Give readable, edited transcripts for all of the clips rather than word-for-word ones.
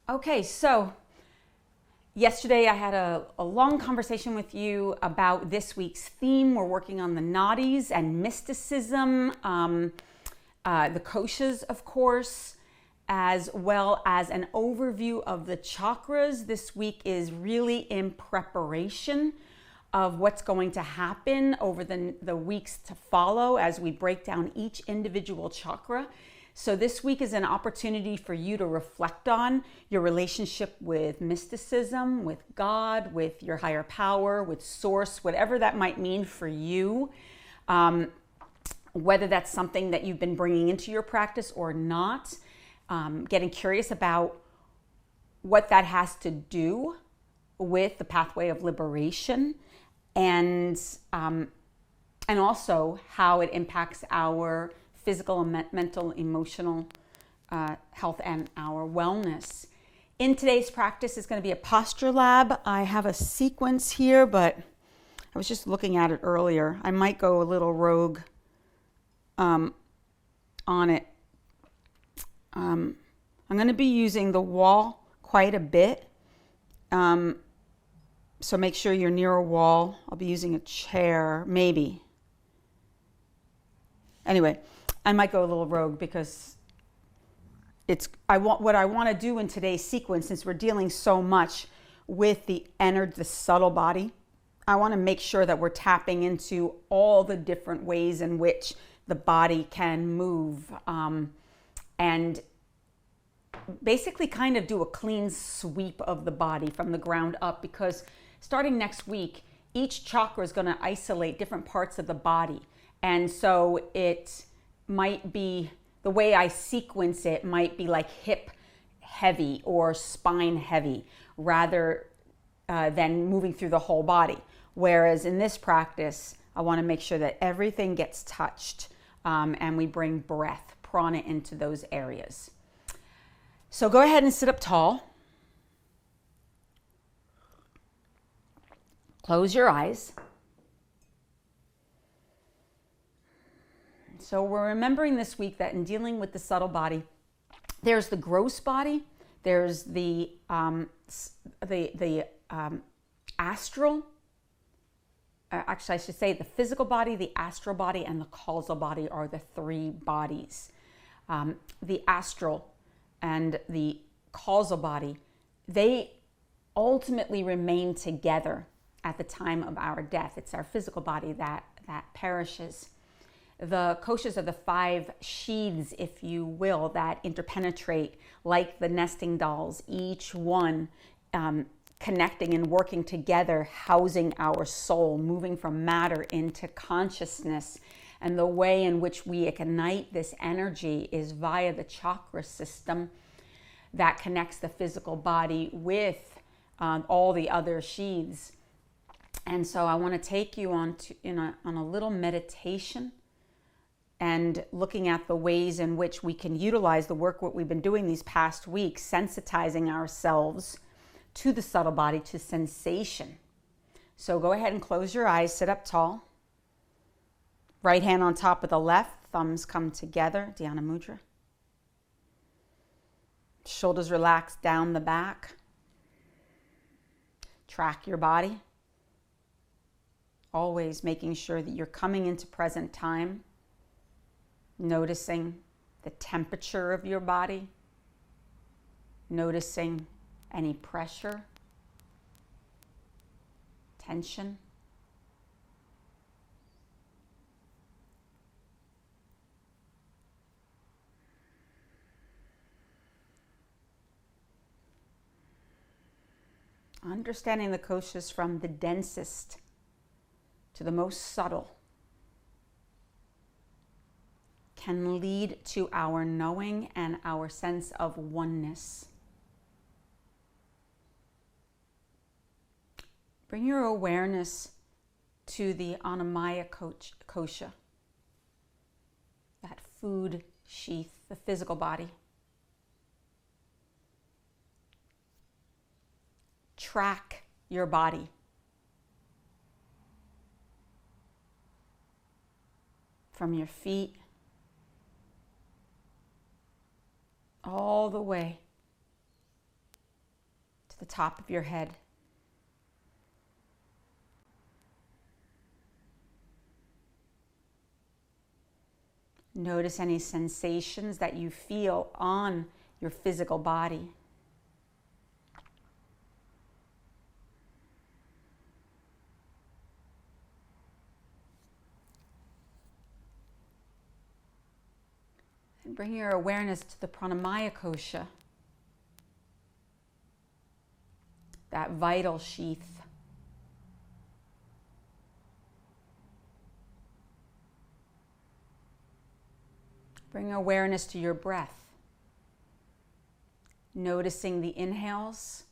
Okay, so yesterday I had a long conversation with you about this week's theme. We're working on the Nadis and mysticism, the Koshas, of course, as well as an overview of the chakras. This week is really in preparation of what's going to happen over the weeks to follow as we break down each individual chakra. So this week is an opportunity for you to reflect on your relationship with mysticism, with God, with your higher power, with source, whatever that might mean for you. Whether that's something that you've been bringing into your practice or not, getting curious about what that has to do with the pathway of liberation, and also how it impacts our physical and mental, emotional health and our wellness. In today's practice is going to be a posture lab. I have a sequence here, but I was just looking at it earlier. I might go a little rogue on it. I'm going to be using the wall quite a bit. So make sure you're near a wall. I'll be using a chair, maybe. Anyway, I might go a little rogue because what I want to do in today's sequence, since we're dealing so much with the subtle body, I want to make sure that we're tapping into all the different ways in which the body can move, and basically kind of do a clean sweep of the body from the ground up, because starting next week, each chakra is going to isolate different parts of the body. And so it might be, the way I sequence it might be like hip heavy or spine heavy, rather than moving through the whole body. Whereas in this practice, I want to make sure that everything gets touched, and we bring breath, prana, into those areas. So go ahead and sit up tall. Close your eyes. So we're remembering this week that in dealing with the subtle body, there's the gross body, there's the astral. Actually, I should say the physical body, the astral body, and the causal body are the three bodies. The astral and the causal body, they ultimately remain together at the time of our death. It's our physical body that perishes. The koshas are the 5 sheaths, if you will, that interpenetrate like the nesting dolls, each one connecting and working together, housing our soul, moving from matter into consciousness. And the way in which we ignite this energy is via the chakra system that connects the physical body with all the other sheaths. And so I want to take you on a little meditation, and looking at the ways in which we can utilize the work what we've been doing these past weeks, sensitizing ourselves to the subtle body, to sensation. So go ahead and close your eyes, sit up tall. Right hand on top of the left, thumbs come together, Dhyana Mudra. Shoulders relaxed down the back. Track your body. Always making sure that you're coming into present time. Noticing the temperature of your body, noticing any pressure, tension. Understanding the koshas from the densest to the most subtle can lead to our knowing and our sense of oneness. Bring your awareness to the Annamaya kosha, that food sheath, the physical body. Track your body. From your feet all the way to the top of your head. Notice any sensations that you feel on your physical body. And bring your awareness to the pranamaya kosha, that vital sheath. Bring awareness to your breath, noticing the inhales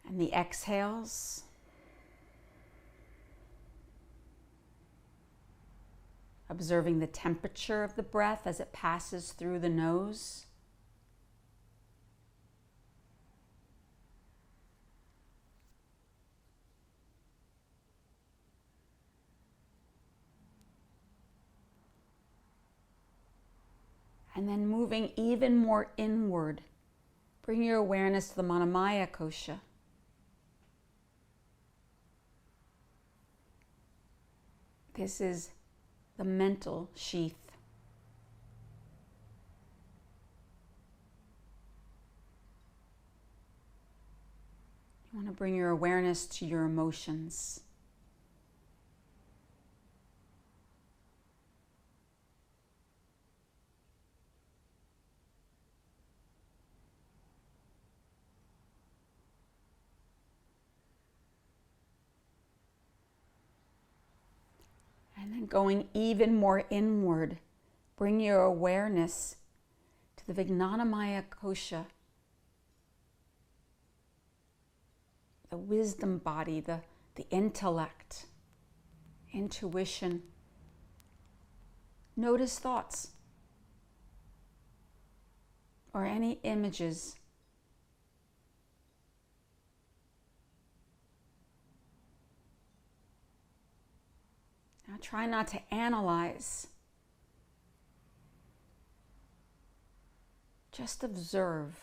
and the exhales. Observing the temperature of the breath as it passes through the nose. And then moving even more inward, bring your awareness to the Manomaya kosha. This is the mental sheath. You want to bring your awareness to your emotions. And then going even more inward, bring your awareness to the Vijnanamaya kosha, the wisdom body, the intellect, intuition. Notice thoughts or any images. Now try not to analyze. Just observe.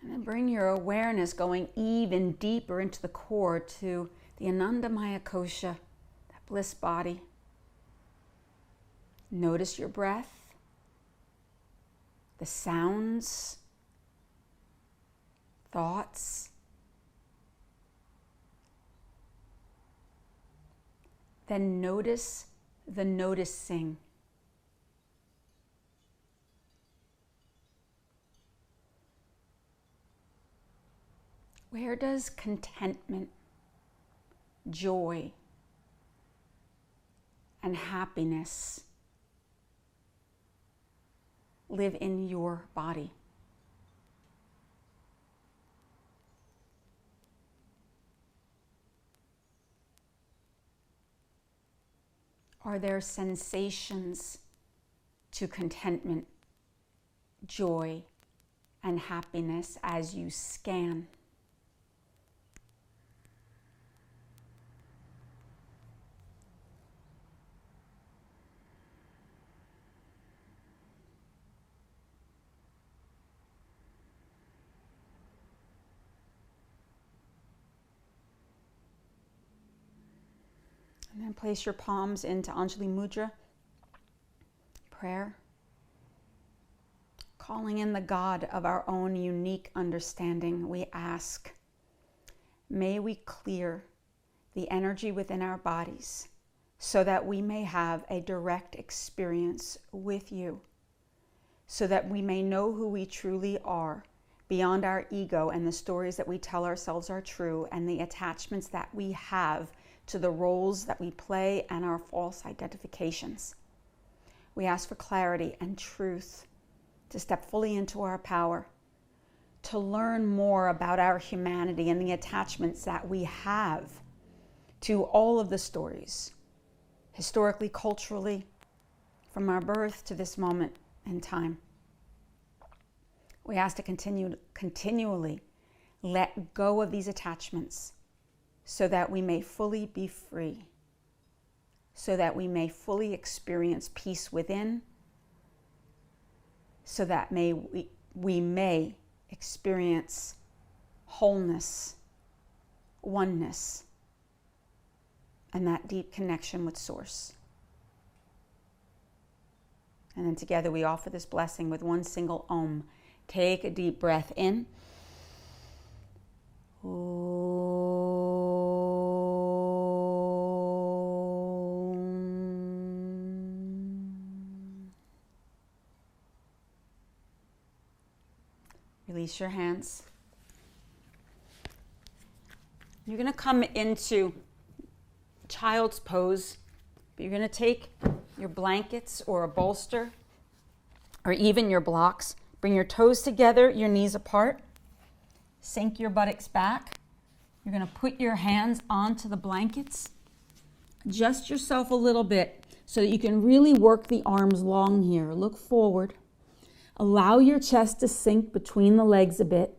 And then bring your awareness going even deeper into the core to the Anandamaya kosha, that bliss body. Notice your breath, the sounds, thoughts. Then notice the noticing. Where does contentment, joy, and happiness live in your body? Are there sensations to contentment, joy, and happiness as you scan? And then place your palms into Anjali Mudra, prayer, calling in the God of our own unique understanding. We ask, may we clear the energy within our bodies so that we may have a direct experience with you, so that we may know who we truly are beyond our ego and the stories that we tell ourselves are true and the attachments that we have to the roles that we play and our false identifications. We ask for clarity and truth to step fully into our power, to learn more about our humanity and the attachments that we have to all of the stories, historically, culturally, from our birth to this moment in time. We ask to continually let go of these attachments so that we may fully be free, so that we may fully experience peace within, so that we may experience wholeness, oneness, and that deep connection with Source. And then together we offer this blessing with one single Om. Take a deep breath in. Release your hands. You're going to come into child's pose, but you're going to take your blankets or a bolster or even your blocks. Bring your toes together, your knees apart. Sink your buttocks back. You're going to put your hands onto the blankets. Adjust yourself a little bit so that you can really work the arms long here. Look forward. Allow your chest to sink between the legs a bit.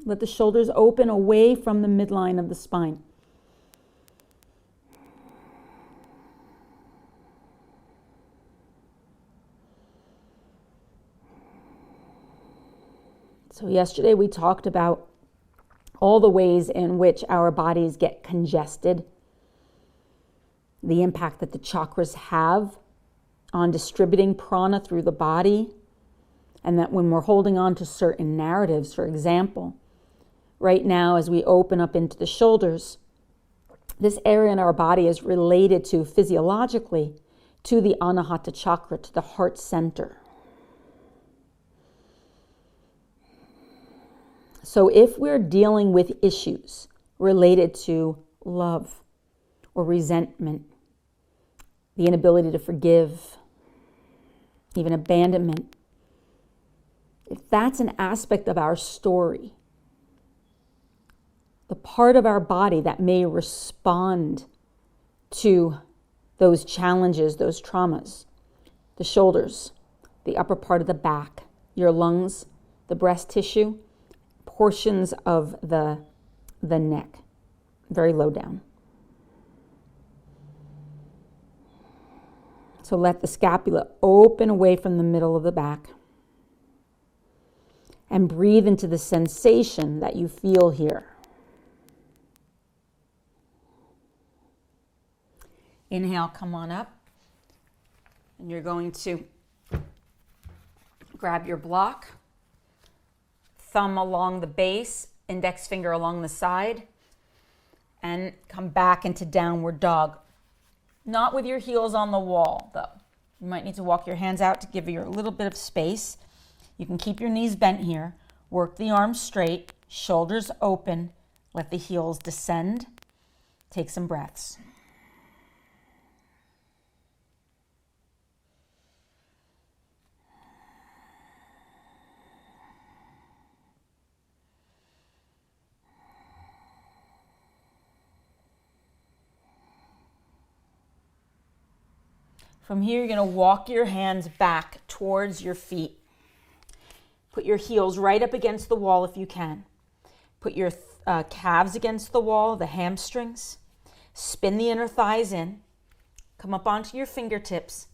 Let the shoulders open away from the midline of the spine. So yesterday we talked about all the ways in which our bodies get congested, the impact that the chakras have on distributing prana through the body, and that when we're holding on to certain narratives, for example, right now as we open up into the shoulders, this area in our body is related to physiologically to the Anahata chakra, to the heart center. So if we're dealing with issues related to love or resentment, the inability to forgive, even abandonment, if that's an aspect of our story, the part of our body that may respond to those challenges, those traumas, the shoulders, the upper part of the back, your lungs, the breast tissue, portions of the neck, very low down. So let the scapula open away from the middle of the back and breathe into the sensation that you feel here. Inhale, come on up. And you're going to grab your block, thumb along the base, index finger along the side, and come back into downward dog. Not with your heels on the wall, though. You might need to walk your hands out to give you a little bit of space. You can keep your knees bent here. Work the arms straight, shoulders open. Let the heels descend. Take some breaths. From here, you're going to walk your hands back towards your feet. Put your heels right up against the wall if you can. Put your calves against the wall, the hamstrings. Spin the inner thighs in. Come up onto your fingertips.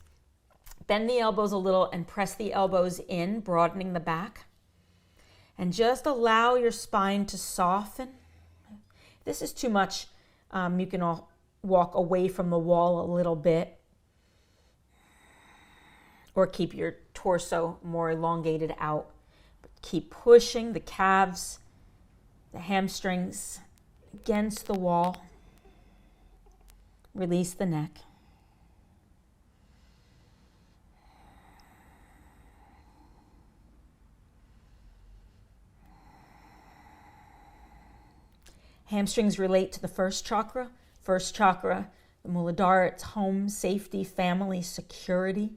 Bend the elbows a little and press the elbows in, broadening the back. And just allow your spine to soften. If this is too much, you can walk away from the wall a little bit. Or keep your torso more elongated out. But keep pushing the calves, the hamstrings against the wall. Release the neck. Hamstrings relate to the first chakra. First chakra, the Muladhara, it's home, safety, family, security.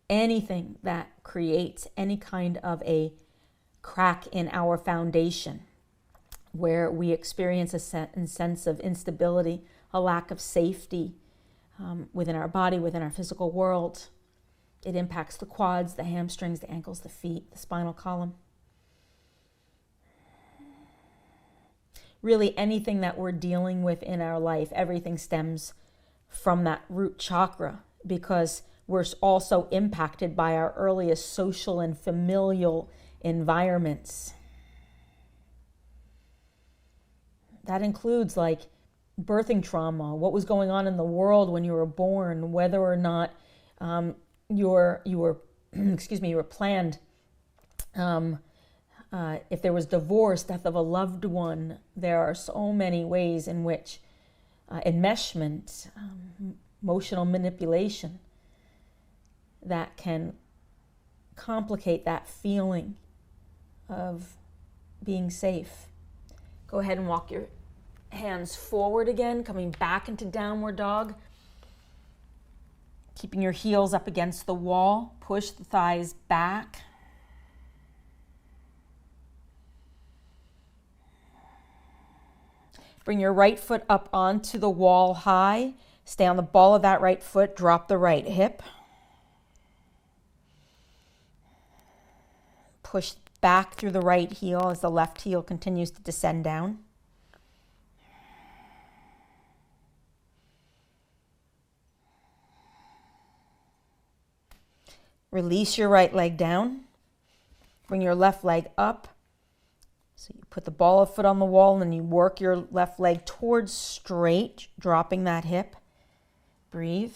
Anything that creates any kind of a crack in our foundation where we experience a sense of instability, a lack of safety within our body, within our physical world, It impacts the quads, the hamstrings, the ankles, the feet, the spinal column. Really anything that we're dealing with in our life, everything stems from that root chakra, because we're also impacted by our earliest social and familial environments. That includes like birthing trauma, what was going on in the world when you were born, whether or not you were planned, if there was divorce, death of a loved one. There are so many ways in which enmeshment, emotional manipulation, that can complicate that feeling of being safe. Go ahead and walk your hands forward again, coming back into downward dog. Keeping your heels up against the wall. Push the thighs back. Bring your right foot up onto the wall high. Stay on the ball of that right foot. Drop the right hip. Push back through the right heel as the left heel continues to descend down. Release your right leg down. Bring your left leg up. So you put the ball of foot on the wall and then you work your left leg towards straight, dropping that hip. Breathe.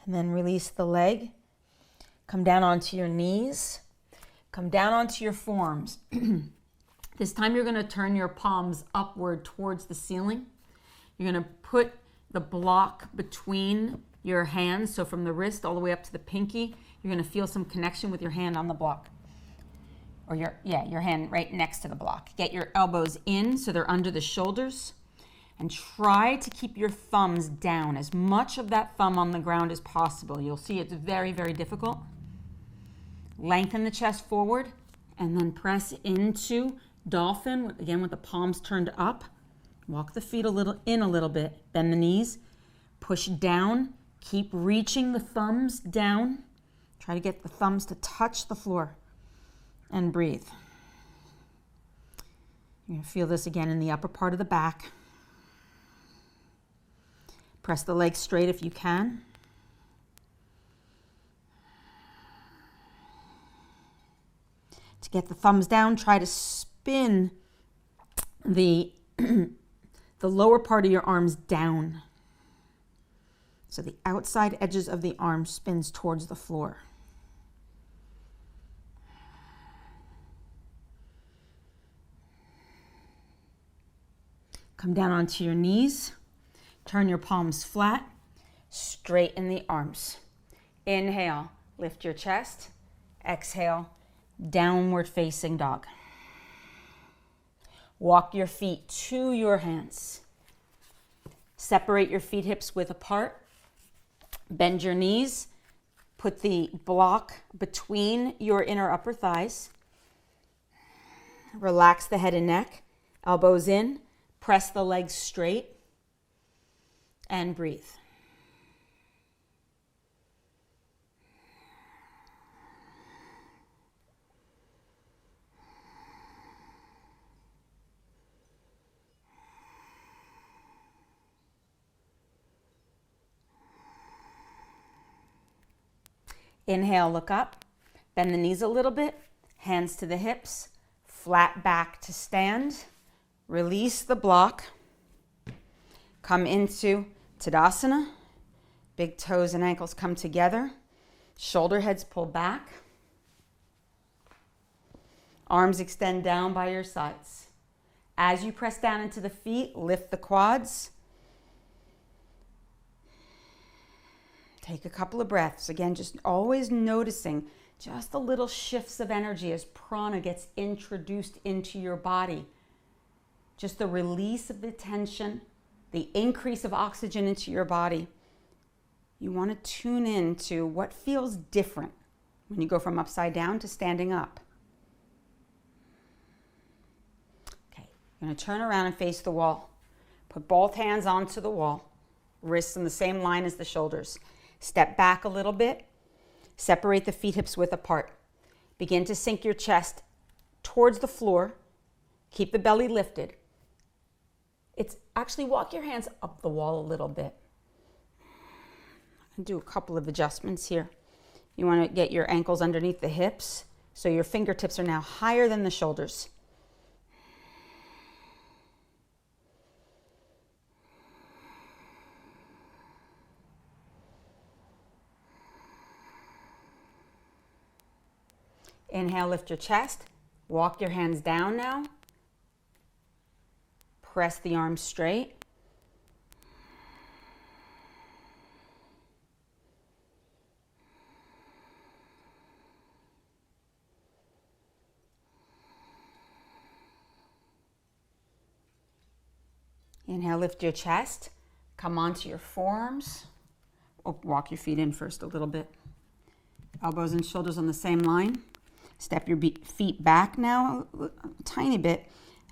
And then release the leg. Come down onto your knees. Come down onto your forearms. This time you're going to turn your palms upward towards the ceiling. You're going to put the block between your hands. So from the wrist all the way up to the pinky, you're going to feel some connection with your hand on the block. Or your hand right next to the block. Get your elbows in so they're under the shoulders. And try to keep your thumbs down, as much of that thumb on the ground as possible. You'll see it's very, very difficult. Lengthen the chest forward and then press into dolphin, again with the palms turned up. Walk the feet a little bit, bend the knees, push down, keep reaching the thumbs down. Try to get the thumbs to touch the floor and breathe. You're going to feel this again in the upper part of the back. Press the legs straight if you can. To get the thumbs down, try to spin the lower part of your arms down. So the outside edges of the arm spins towards the floor. Come down onto your knees. Turn your palms flat, straighten the arms. Inhale, lift your chest. Exhale, downward facing dog. Walk your feet to your hands. Separate your feet hips width apart. Bend your knees. Put the block between your inner upper thighs. Relax the head and neck. Elbows in. Press the legs straight. And breathe. Inhale, look up, bend the knees a little bit, hands to the hips, flat back to stand, release the block, come into Tadasana, big toes and ankles come together, shoulder heads pull back, arms extend down by your sides. As you press down into the feet, lift the quads. Take a couple of breaths. Again, just always noticing just the little shifts of energy as prana gets introduced into your body. Just the release of the tension, the increase of oxygen into your body. you want to tune in to what feels different when you go from upside down to standing up. Okay, you're going to turn around and face the wall. Put both hands onto the wall, wrists in the same line as the shoulders. Step back a little bit. Separate the feet hips width apart. Begin to sink your chest towards the floor. Keep the belly lifted. It's actually walk your hands up the wall a little bit. Do a couple of adjustments here. You want to get your ankles underneath the hips so your fingertips are now higher than the shoulders. Inhale, lift your chest. Walk your hands down now. Press the arms straight. Inhale, lift your chest. Come onto your forearms. Walk your feet in first a little bit. Elbows and shoulders on the same line. Step your feet back now a tiny bit,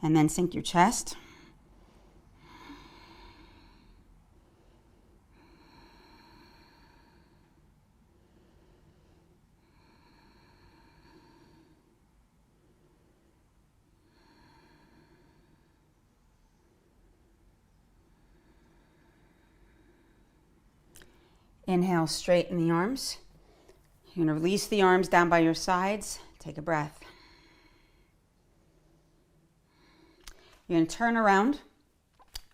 and then sink your chest. Inhale, straighten the arms. You're going to release the arms down by your sides. Take a breath. You're going to turn around,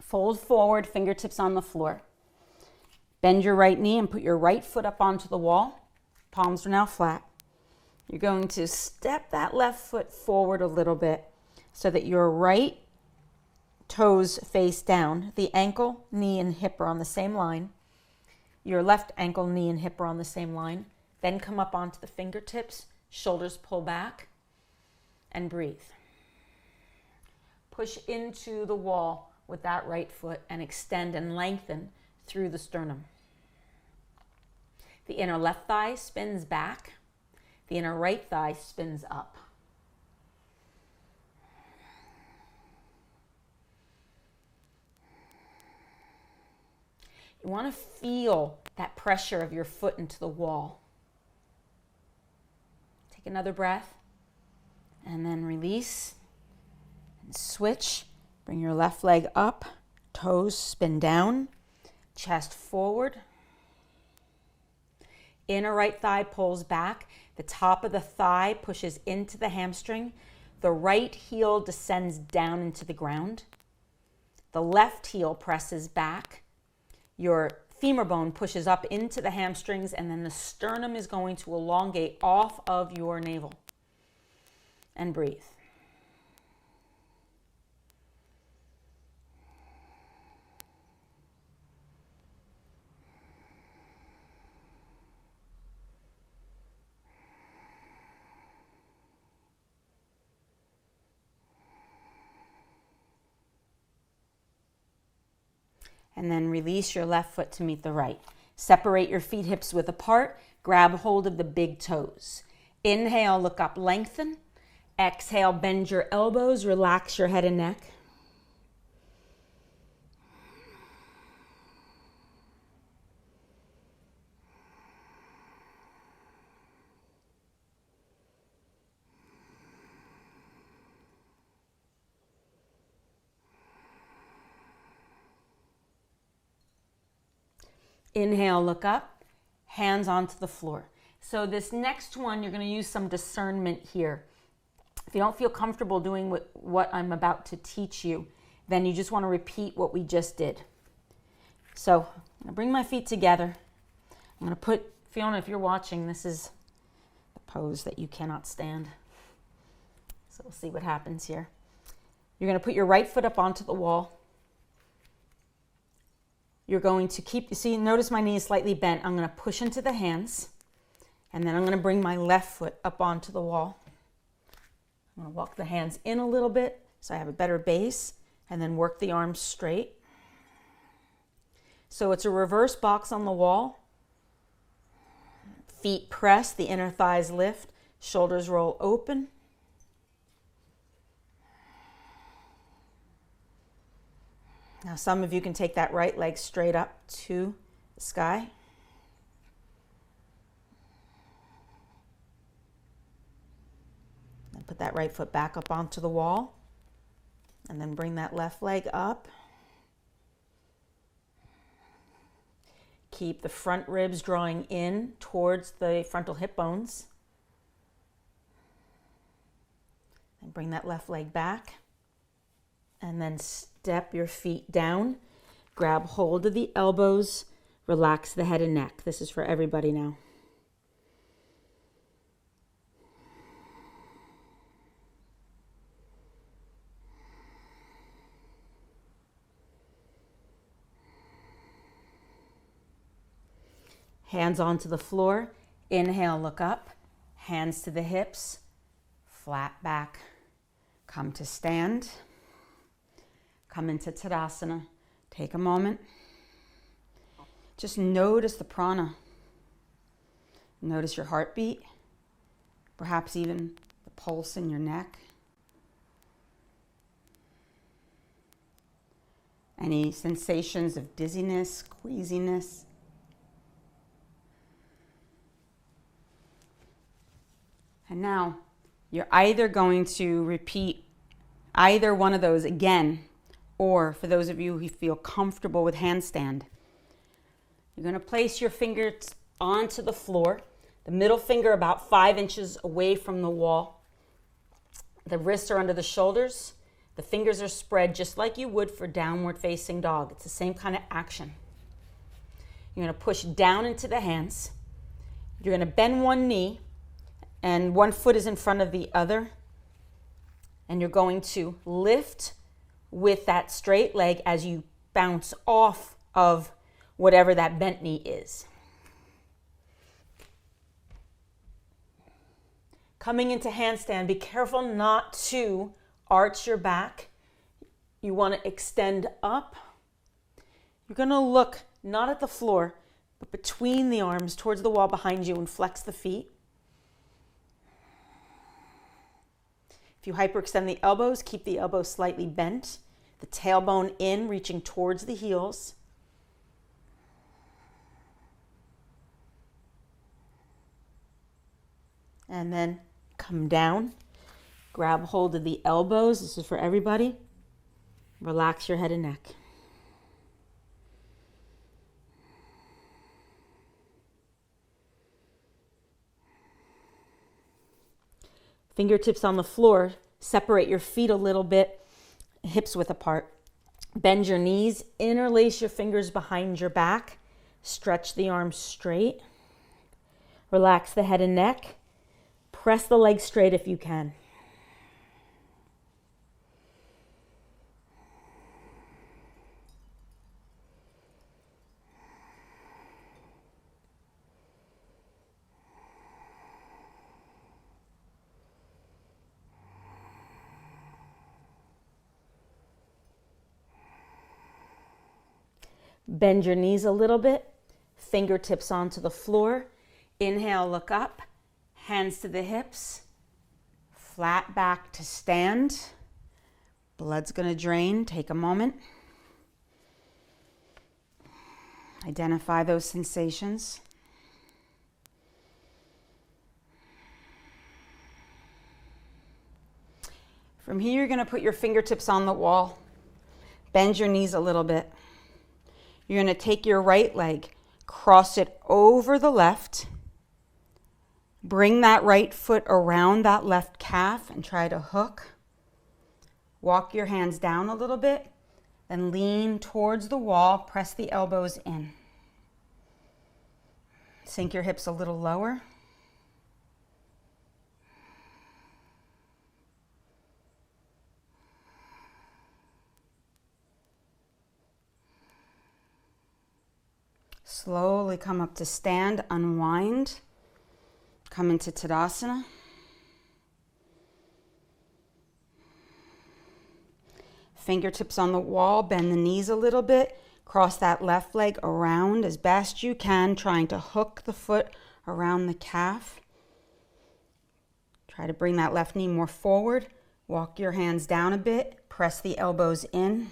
fold forward, fingertips on the floor. Bend your right knee and put your right foot up onto the wall. Palms are now flat. You're going to step that left foot forward a little bit so that your right toes face down. The ankle, knee, and hip are on the same line. Your left ankle, knee, and hip are on the same line. Then come up onto the fingertips, shoulders pull back, and breathe. Push into the wall with that right foot and extend and lengthen through the sternum. The inner left thigh spins back. The inner right thigh spins up. You want to feel that pressure of your foot into the wall. Take another breath and then release and switch. Bring your left leg up, toes spin down, chest forward. Inner right thigh pulls back. The top of the thigh pushes into the hamstring. The right heel descends down into the ground. The left heel presses back. Your femur bone pushes up into the hamstrings, and then the sternum is going to elongate off of your navel. And breathe. And then release your left foot to meet the right. Separate your feet hips width apart. Grab hold of the big toes. Inhale, look up, lengthen. Exhale, bend your elbows, relax your head and neck. Inhale, look up, hands onto the floor. So this next one, you're going to use some discernment here. If you don't feel comfortable doing what I'm about to teach you, then you just want to repeat what we just did. So I'm going to bring my feet together. I'm going to put, Fiona, if you're watching, this is the pose that you cannot stand. So we'll see what happens here. You're going to put your right foot up onto the wall. You're going to keep, you see, notice my knee is slightly bent. I'm going to push into the hands, and then I'm going to bring my left foot up onto the wall. I'm going to walk the hands in a little bit so I have a better base, and then work the arms straight. So it's a reverse box on the wall. Feet press, the inner thighs lift, shoulders roll open. Now some of you can take that right leg straight up to the sky. And put that right foot back up onto the wall. And then bring that left leg up. Keep the front ribs drawing in towards the frontal hip bones. And bring that left leg back. And then step your feet down. Grab hold of the elbows. Relax the head and neck. This is for everybody now. Hands onto the floor. Inhale, look up. Hands to the hips. Flat back. Come to stand. Come into Tadasana. Take a moment. Just notice the prana. Notice your heartbeat. Perhaps even the pulse in your neck. Any sensations of dizziness, queasiness. And now you're either going to repeat either one of those again, or for those of you who feel comfortable with handstand, you're going to place your fingers onto the floor, the middle finger about 5 inches away from the wall. The wrists are under the shoulders. The fingers are spread just like you would for downward facing dog. It's the same kind of action. You're going to push down into the hands. You're going to bend one knee, and one foot is in front of the other. And you're going to lift with that straight leg as you bounce off of whatever that bent knee is. Coming into handstand, be careful not to arch your back. You want to extend up. You're going to look not at the floor, but between the arms towards the wall behind you and flex the feet. If you hyperextend the elbows, keep the elbows slightly bent, the tailbone in, reaching towards the heels. And then come down, grab hold of the elbows. This is for everybody. Relax your head and neck. Fingertips on the floor. Separate your feet a little bit, hips width apart. Bend your knees, interlace your fingers behind your back. Stretch the arms straight. Relax the head and neck. Press the legs straight if you can. Bend your knees a little bit, fingertips onto the floor. Inhale, look up, hands to the hips, flat back to stand. Blood's going to drain. Take a moment. Identify those sensations. From here, you're going to put your fingertips on the wall. Bend your knees a little bit. You're going to take your right leg, cross it over the left, bring that right foot around that left calf and try to hook. Walk your hands down a little bit and lean towards the wall, press the elbows in. Sink your hips a little lower. Slowly come up to stand, unwind, come into Tadasana. Fingertips on the wall, bend the knees a little bit, cross that left leg around as best you can, trying to hook the foot around the calf. Try to bring that left knee more forward. Walk your hands down a bit. Press the elbows in.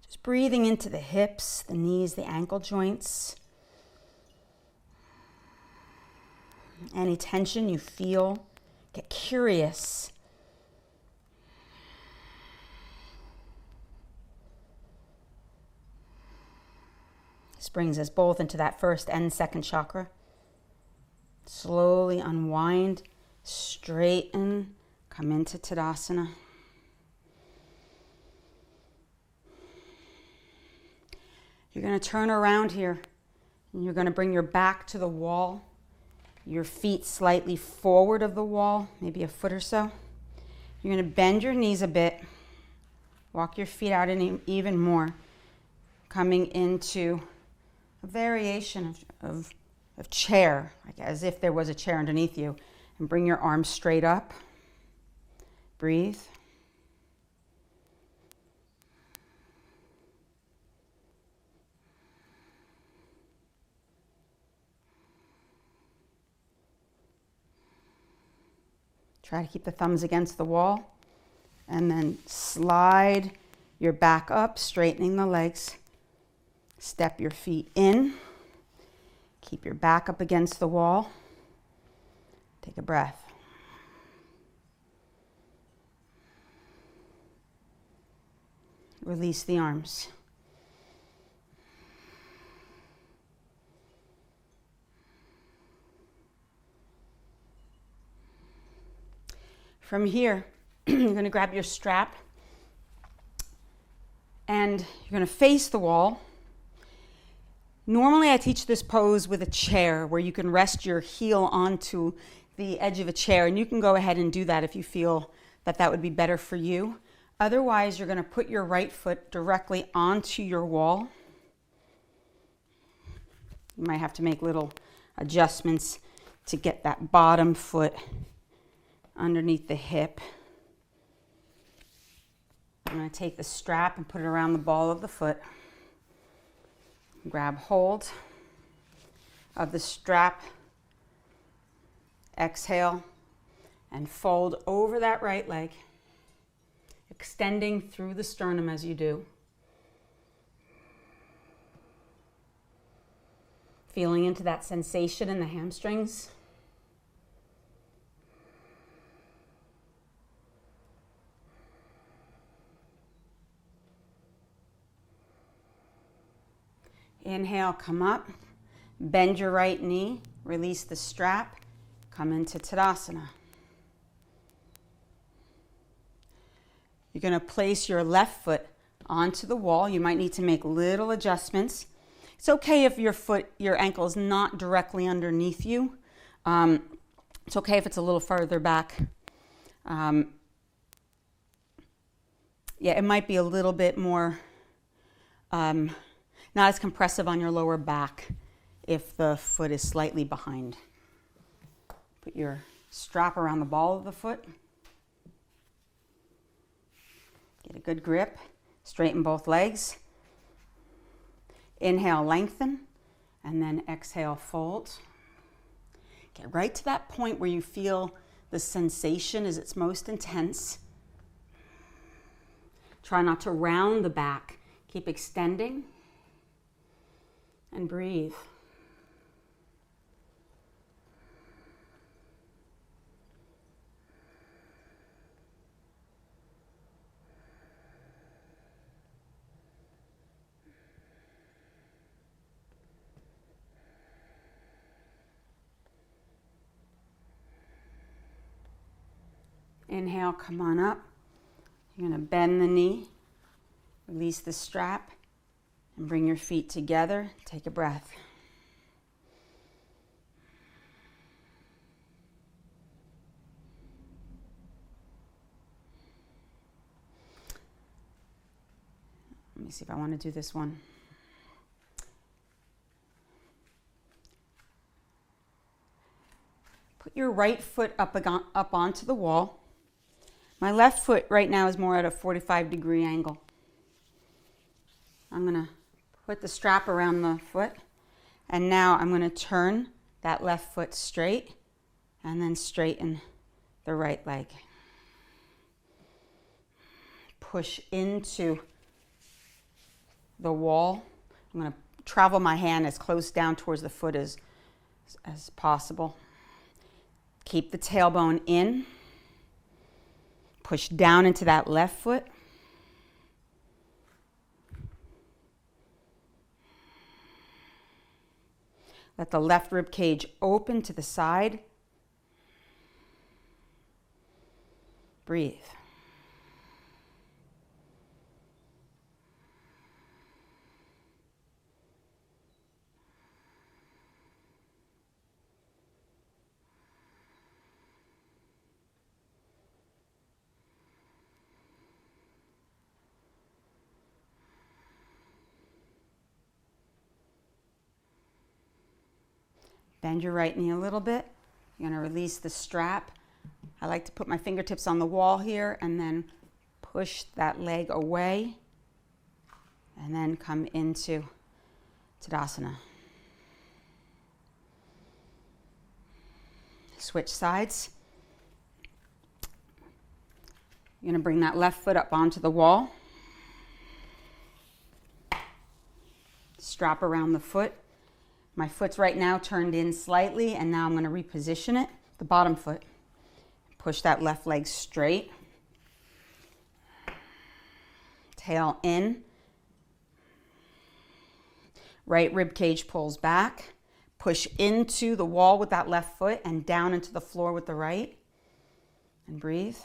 Just breathing into the hips, the knees, the ankle joints. Any tension you feel, get curious. This brings us both into that first and second chakra. Slowly unwind, straighten, come into Tadasana. You're going to turn around here and you're going to bring your back to the wall, your feet slightly forward of the wall, maybe a foot or so. You're going to bend your knees a bit, walk your feet out even more, coming into a variation of chair, like as if there was a chair underneath you, and bring your arms straight up. Breathe. Try to keep the thumbs against the wall, and then slide your back up, straightening the legs. Step your feet in. Keep your back up against the wall. Take a breath. Release the arms. From here, you're going to grab your strap and you're going to face the wall. Normally I teach this pose with a chair where you can rest your heel onto the edge of a chair, and you can go ahead and do that if you feel that that would be better for you. Otherwise, you're going to put your right foot directly onto your wall. You might have to make little adjustments to get that bottom foot underneath the hip. I'm going to take the strap and put it around the ball of the foot. Grab hold of the strap. Exhale and fold over that right leg, extending through the sternum as you do. Feeling into that sensation in the hamstrings. Inhale, come up, bend your right knee, release the strap, come into Tadasana. You're going to place your left foot onto the wall. You might need to make little adjustments. It's okay if your ankle is not directly underneath you. It's okay if it's a little further back. It might be a little bit more not as compressive on your lower back if the foot is slightly behind. Put your strap around the ball of the foot. Get a good grip. Straighten both legs. Inhale, lengthen, and then exhale, fold. Get right to that point where you feel the sensation is its most intense. Try not to round the back. Keep extending. And breathe. Inhale, come on up. You're going to bend the knee, release the strap, and bring your feet together. Take a breath. Let me see if I want to do this one. Put your right foot up onto the wall. My left foot right now is more at a 45-degree angle. I'm going to put the strap around the foot, and now I'm going to turn that left foot straight, and then straighten the right leg. Push into the wall. I'm going to travel my hand as close down towards the foot as possible. Keep the tailbone in. Push down into that left foot. Let the left rib cage open to the side. Breathe. Bend your right knee a little bit. You're going to release the strap. I like to put my fingertips on the wall here and then push that leg away and then come into Tadasana. Switch sides. You're going to bring that left foot up onto the wall. Strap around the foot. My foot's right now turned in slightly, and now I'm going to reposition it, the bottom foot. Push that left leg straight. Tail in. Right rib cage pulls back. Push into the wall with that left foot and down into the floor with the right. And breathe.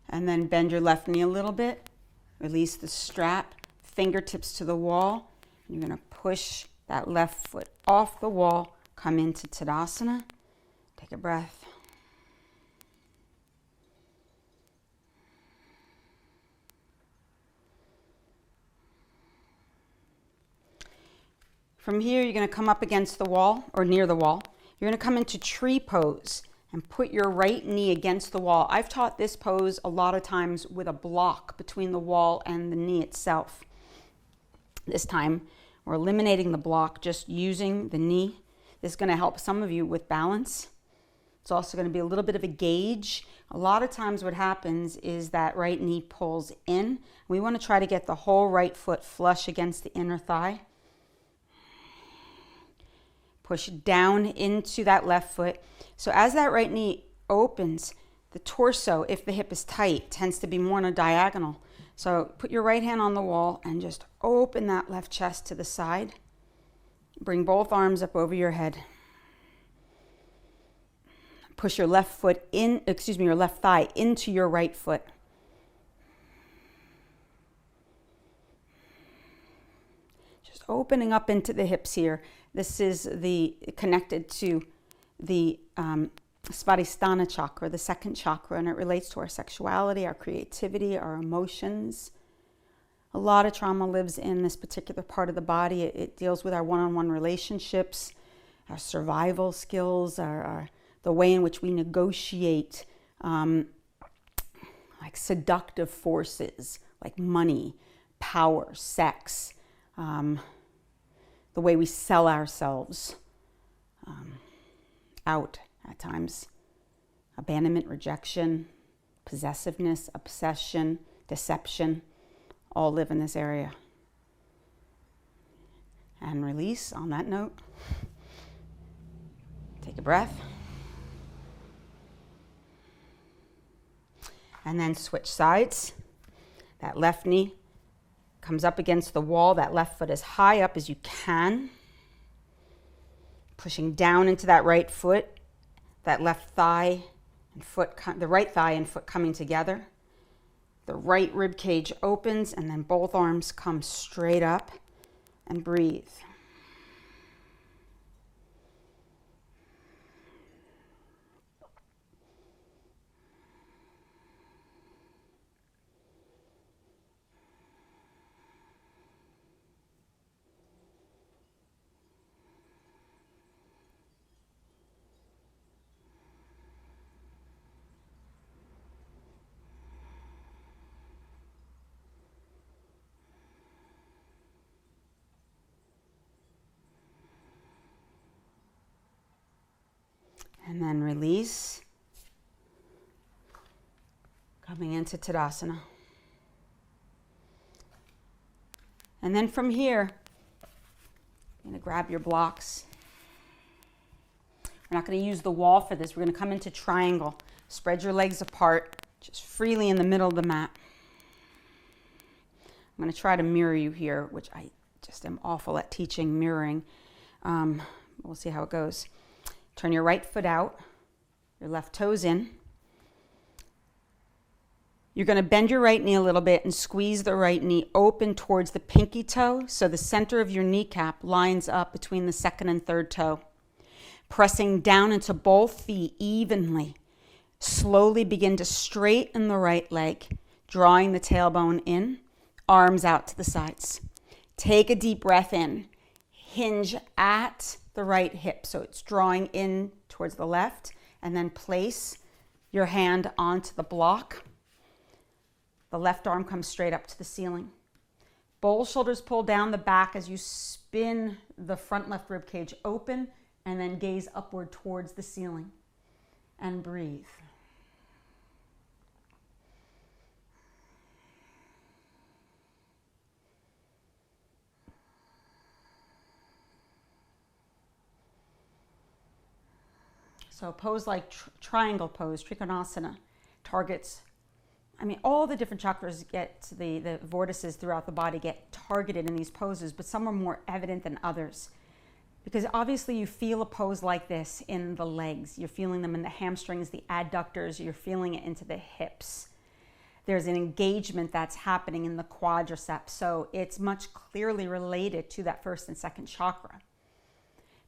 And then bend your left knee a little bit. Release the strap, fingertips to the wall. You're going to push that left foot off the wall, come into Tadasana. Take a breath. From here, you're going to come up against the wall or near the wall. You're going to come into tree pose and put your right knee against the wall. I've taught this pose a lot of times with a block between the wall and the knee itself. This time, we're eliminating the block, just using the knee. This is going to help some of you with balance. It's also going to be a little bit of a gauge. A lot of times what happens is that right knee pulls in. We want to try to get the whole right foot flush against the inner thigh. Push down into that left foot. So as that right knee opens, the torso, if the hip is tight, tends to be more on a diagonal. So put your right hand on the wall and just open that left chest to the side. Bring both arms up over your head. Push your left foot in, your left thigh into your right foot. Just opening up into the hips here. This is connected to the Savasana chakra, the second chakra, and it relates to our sexuality, our creativity, our emotions. A lot of trauma lives in this particular part of the body. It deals with our one-on-one relationships, our survival skills, the way in which we negotiate like seductive forces, like money, power, sex, the way we sell ourselves out at times. Abandonment, rejection, possessiveness, obsession, deception, all live in this area. And release on that note. Take a breath. And then switch sides. That left knee comes up against the wall. That left foot as high up as you can. Pushing down into that right foot. That left thigh and foot, the right thigh and foot coming together. The right rib cage opens, and then both arms come straight up, and breathe. And then release. Coming into Tadasana. And then from here, you're going to grab your blocks. We're not going to use the wall for this. We're going to come into triangle. Spread your legs apart, just freely in the middle of the mat. I'm going to try to mirror you here, which I just am awful at teaching mirroring. We'll see how it goes. Turn your right foot out, your left toes in. You're going to bend your right knee a little bit and squeeze the right knee open towards the pinky toe, so the center of your kneecap lines up between the second and third toe. Pressing down into both feet evenly. Slowly begin to straighten the right leg, drawing the tailbone in, arms out to the sides. Take a deep breath in. Hinge at the right hip, so it's drawing in towards the left, and then place your hand onto the block. The left arm comes straight up to the ceiling. Both shoulders pull down the back as you spin the front left rib cage open, and then gaze upward towards the ceiling. And breathe. So a pose like triangle pose, Trikonasana, targets, all the different chakras get, the vortices throughout the body get targeted in these poses, but some are more evident than others. Because obviously you feel a pose like this in the legs. You're feeling them in the hamstrings, the adductors, you're feeling it into the hips. There's an engagement that's happening in the quadriceps, so it's much clearly related to that first and second chakra.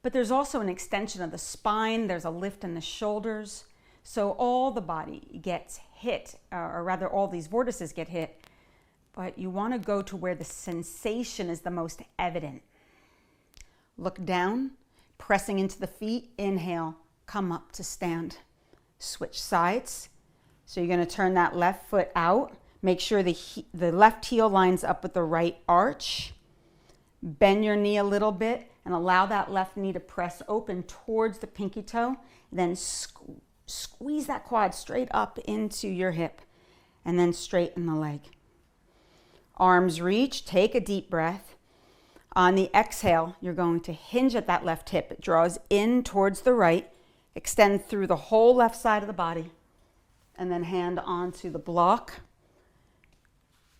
But there's also an extension of the spine, there's a lift in the shoulders, so all the body gets hit, or rather all these vortices get hit, but you want to go to where the sensation is the most evident. Look down, pressing into the feet, inhale, come up to stand. Switch sides. So you're going to turn that left foot out, make sure the left heel lines up with the right arch. Bend your knee a little bit and allow that left knee to press open towards the pinky toe. Then squeeze that quad straight up into your hip and then straighten the leg. Arms reach, take a deep breath. On the exhale, you're going to hinge at that left hip. It draws in towards the right, extend through the whole left side of the body, and then hand onto the block.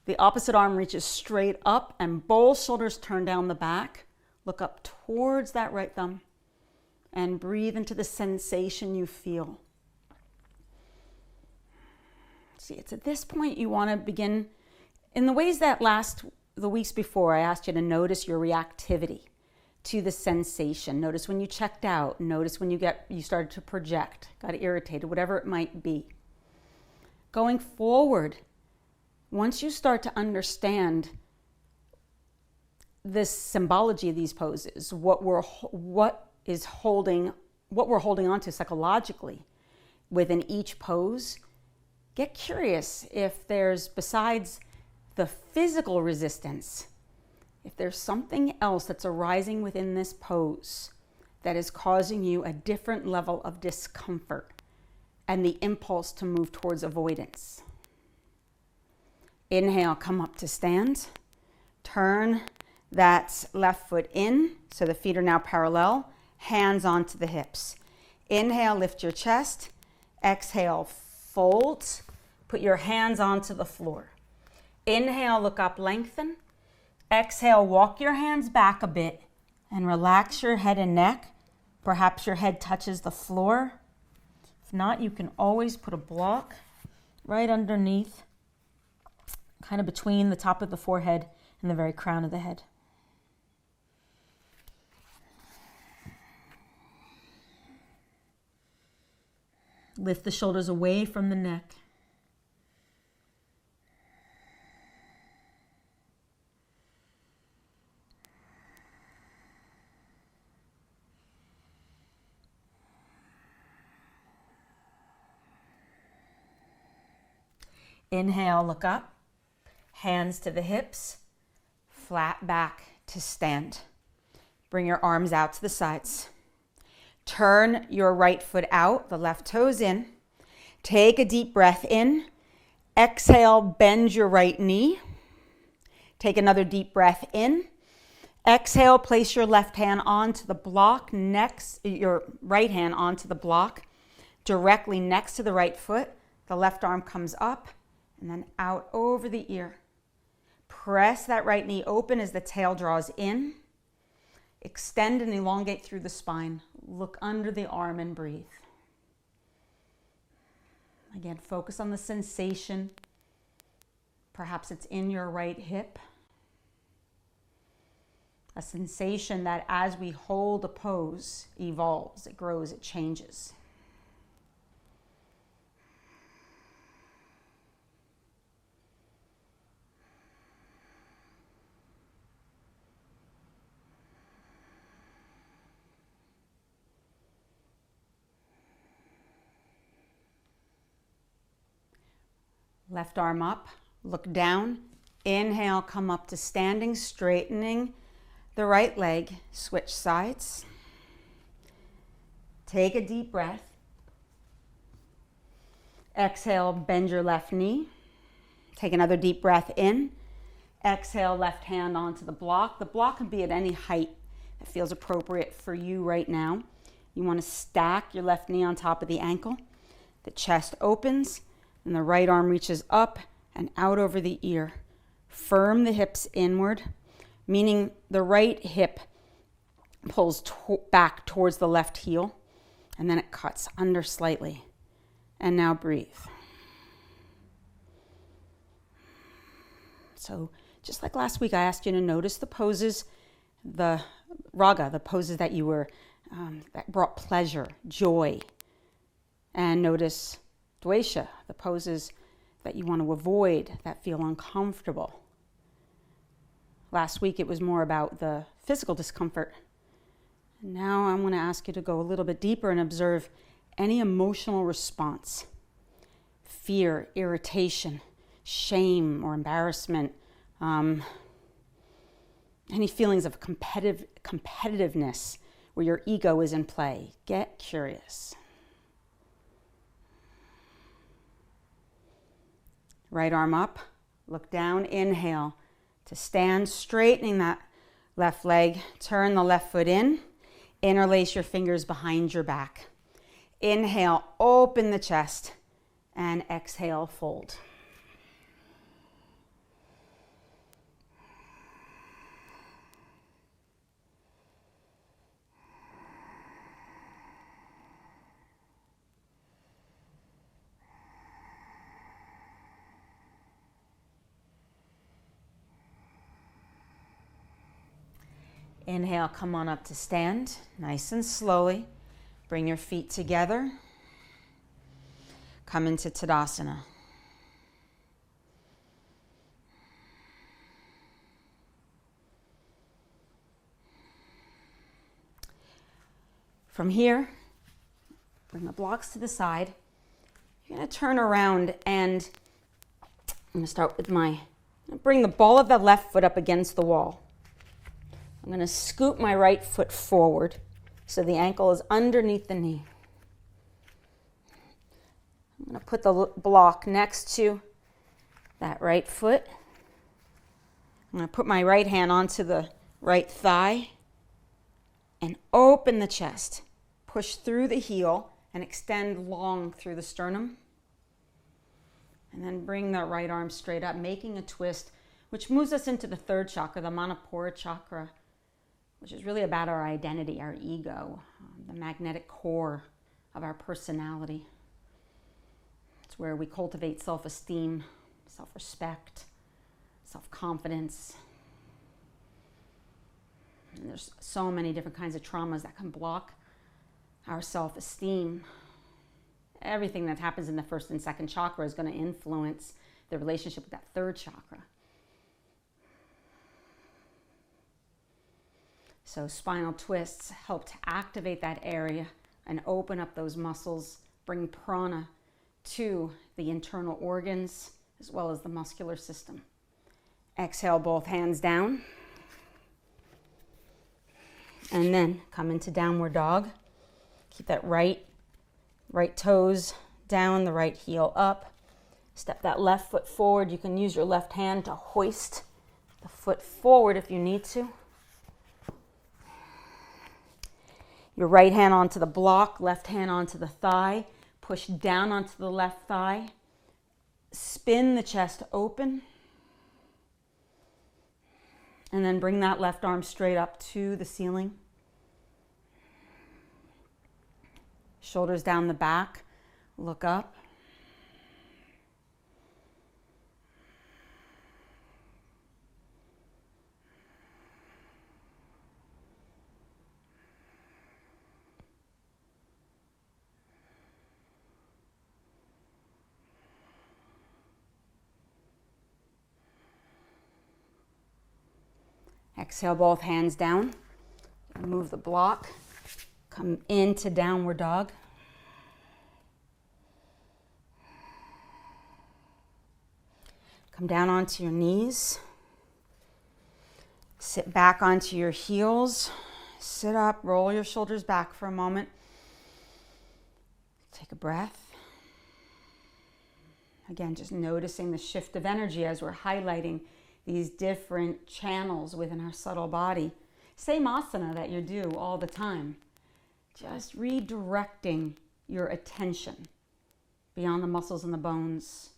The opposite arm reaches straight up and both shoulders turn down the back. Look up towards that right thumb and breathe into the sensation you feel. See, it's at this point you want to begin in the ways that the weeks before I asked you to notice your reactivity to the sensation. Notice when you checked out, notice when you started to project, got irritated, whatever it might be. Going forward, once you start to understand this symbology of these poses, what we're holding on to psychologically within each pose, get curious if there's, besides the physical resistance, if there's something else that's arising within this pose that is causing you a different level of discomfort and the impulse to move towards avoidance. Inhale, come up to stand. Turn that left foot in, so the feet are now parallel, hands onto the hips. Inhale, lift your chest. Exhale, fold. Put your hands onto the floor. Inhale, look up, lengthen. Exhale, walk your hands back a bit and relax your head and neck. Perhaps your head touches the floor. If not, you can always put a block right underneath kind of between the top of the forehead and the very crown of the head. Lift the shoulders away from the neck. Inhale, look up. Hands to the hips. Flat back to stand. Bring your arms out to the sides. Turn your right foot out, the left toes in. Take a deep breath in. Exhale, bend your right knee. Take another deep breath in. Exhale, place your left hand onto the block your right hand onto the block, directly next to the right foot. The left arm comes up and then out over the ear. Press that right knee open as the tail draws in. Extend and elongate through the spine. Look under the arm and breathe. Again, focus on the sensation. Perhaps it's in your right hip. A sensation that as we hold a pose, evolves, it grows, it changes. Left arm up, look down. Inhale, come up to standing, straightening the right leg. Switch sides. Take a deep breath. Exhale, bend your left knee. Take another deep breath in. Exhale, left hand onto the block. The block can be at any height that feels appropriate for you right now. You want to stack your left knee on top of the ankle. The chest opens. And the right arm reaches up and out over the ear. Firm the hips inward, meaning the right hip pulls back towards the left heel, and then it cuts under slightly. And now breathe. So just like last week, I asked you to notice the poses, the raga, the poses that you were, that brought pleasure, joy, and notice dvesha, the poses that you want to avoid, that feel uncomfortable. Last week it was more about the physical discomfort. Now I want to ask you to go a little bit deeper and observe any emotional response. Fear, irritation, shame or embarrassment, any feelings of competitiveness where your ego is in play. Get curious. Right arm up, look down, inhale to stand, straightening that left leg. Turn the left foot in, interlace your fingers behind your back. Inhale, open the chest, and exhale, fold. Inhale, come on up to stand, nice and slowly. Bring your feet together. Come into Tadasana. From here, bring the blocks to the side. You're going to turn around and I'm going to start with bring the ball of the left foot up against the wall. I'm going to scoop my right foot forward so the ankle is underneath the knee. I'm going to put the block next to that right foot. I'm going to put my right hand onto the right thigh and open the chest. Push through the heel and extend long through the sternum. And then bring the right arm straight up, making a twist, which moves us into the third chakra, the Manipura chakra, which is really about our identity, our ego, the magnetic core of our personality. It's where we cultivate self-esteem, self-respect, self-confidence. And there's so many different kinds of traumas that can block our self-esteem. Everything that happens in the first and second chakra is going to influence the relationship with that third chakra. So spinal twists help to activate that area and open up those muscles, bring prana to the internal organs as well as the muscular system. Exhale, both hands down. And then come into downward dog. Keep that right toes down, the right heel up. Step that left foot forward. You can use your left hand to hoist the foot forward if you need to. Your right hand onto the block, left hand onto the thigh. Push down onto the left thigh. Spin the chest open. And then bring that left arm straight up to the ceiling. Shoulders down the back. Look up. Exhale, both hands down. Move the block. Come into downward dog. Come down onto your knees. Sit back onto your heels. Sit up, roll your shoulders back for a moment. Take a breath. Again, just noticing the shift of energy as we're highlighting these different channels within our subtle body. Same asana that you do all the time. Just redirecting your attention beyond the muscles and the bones,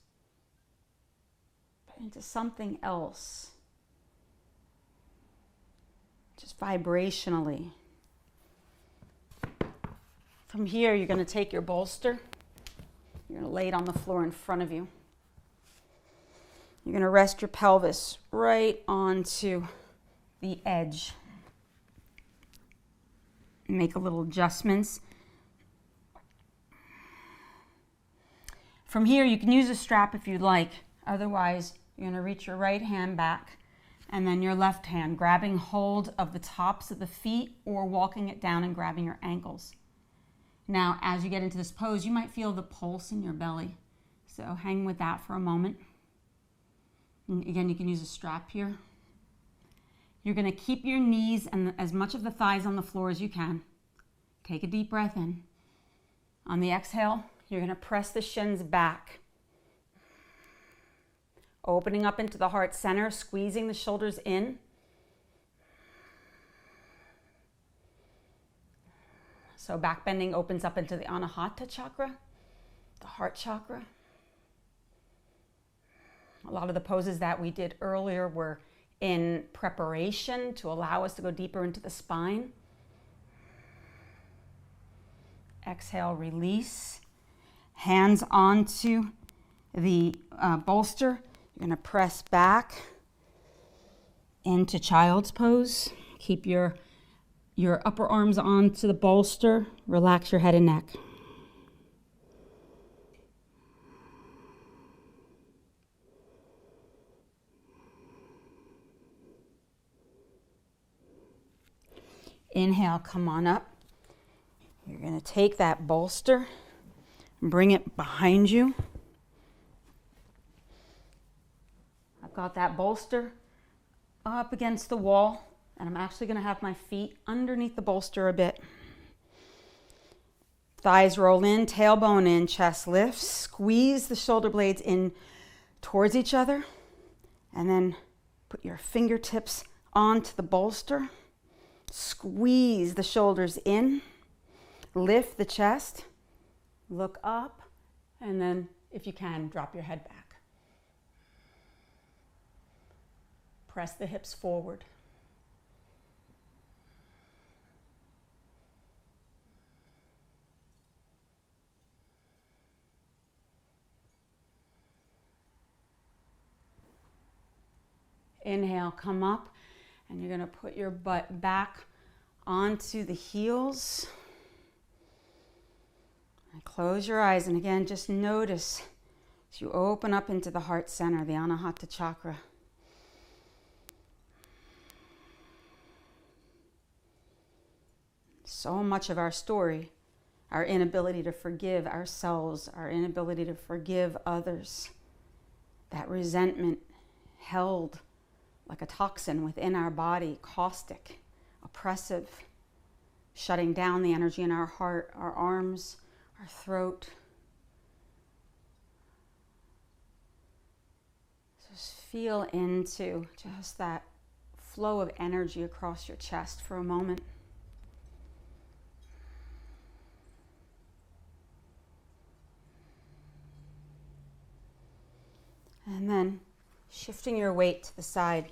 but into something else. Just vibrationally. From here, you're going to take your bolster. You're going to lay it on the floor in front of you. You're going to rest your pelvis right onto the edge. Make a little adjustments. From here, you can use a strap if you'd like. Otherwise, you're going to reach your right hand back and then your left hand, grabbing hold of the tops of the feet or walking it down and grabbing your ankles. Now, as you get into this pose, you might feel the pulse in your belly. So hang with that for a moment. And again, you can use a strap here. You're going to keep your knees and as much of the thighs on the floor as you can. Take a deep breath in. On the exhale, you're going to press the shins back. Opening up into the heart center, squeezing the shoulders in. So back bending opens up into the Anahata chakra, the heart chakra. A lot of the poses that we did earlier were in preparation to allow us to go deeper into the spine. Exhale, release. Hands onto the bolster. You're going to press back into child's pose. Keep your upper arms onto the bolster. Relax your head and neck. Inhale, come on up. You're going to take that bolster and bring it behind you. I've got that bolster up against the wall, and I'm actually going to have my feet underneath the bolster a bit. Thighs roll in, tailbone in, chest lifts. Squeeze the shoulder blades in towards each other, and then put your fingertips onto the bolster. Squeeze the shoulders in, lift the chest, look up, and then, if you can, drop your head back. Press the hips forward. inhale, come up, and you're going to put your butt back onto the heels. And close your eyes, and again, just notice as you open up into the heart center, the Anahata chakra. So much of our story, our inability to forgive ourselves, our inability to forgive others, that resentment held like a toxin within our body, caustic, oppressive, shutting down the energy in our heart, our arms, our throat. Just feel into just that flow of energy across your chest for a moment. And then shifting your weight to the side.